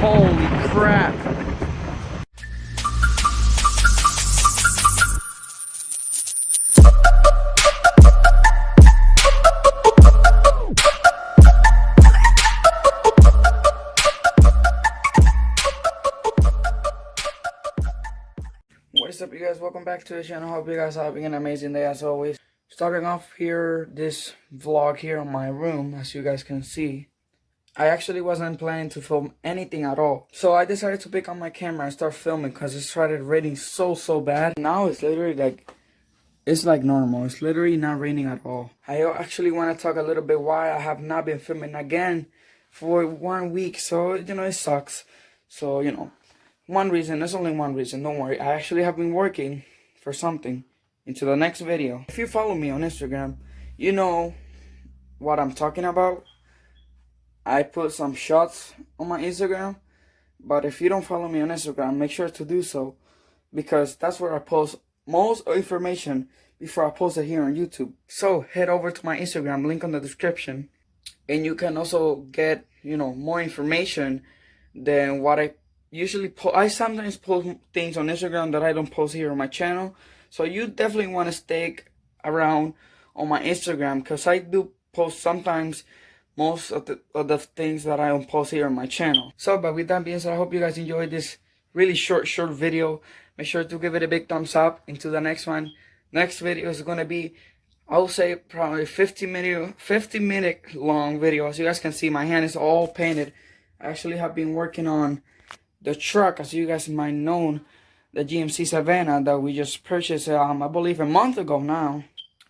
Holy crap. What's up, you guys? Welcome back to the channel. Hope you guys are having an amazing day as always. Starting off here, this vlog here in my room, as you guys can see. I actually wasn't planning to film anything at all. So I decided to pick up my camera and start filming because it started raining so bad. Now it's literally like, it's like normal. It's literally not raining at all. I actually want to talk a little bit why I have not been filming again for 1 week. So, you know, it sucks. So, you know, one reason, there's only one reason, don't worry. I actually have been working for something into the next video. If you follow me on Instagram, you know what I'm talking about. I put some shots on my Instagram, but if you don't follow me on Instagram, make sure to do so, because that's where I post most information before I post it here on YouTube. So head over to my Instagram, link on the description, and you can also get, you know, more information than what I usually post. I sometimes post things on Instagram that I don't post here on my channel, so you definitely want to stick around on my Instagram, because I do post sometimes most of the things that I don't post here on my channel. So, but with that being said, I hope you guys enjoyed this really short video. Make sure to give it a big thumbs up into the next one. Next video is gonna be, I will say, probably 50 minute long video. As you guys can see, my hand is all painted. I actually have been working on the truck, as you guys might know, the GMC Savannah that we just purchased, I believe a month ago now.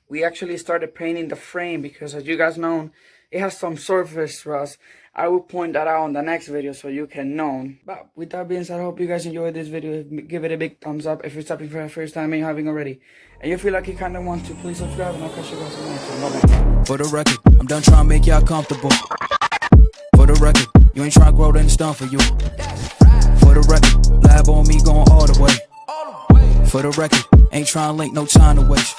We actually started painting the frame because, as you guys know, it has some surface rust. I will point that out on the next video so you can know. But with that being said, I hope you guys enjoyed this video. Give it a big thumbs up if you're stopping for the first time and you haven't already. And you feel like you kind of want to, please subscribe, and I'll catch you guys in the next one. Bye-bye. For the record, I'm done trying to make y'all comfortable. For the record, you ain't trying to grow, then it's done for you. For the record, lab on me going all the way. For the record, ain't trying to link, no time to waste.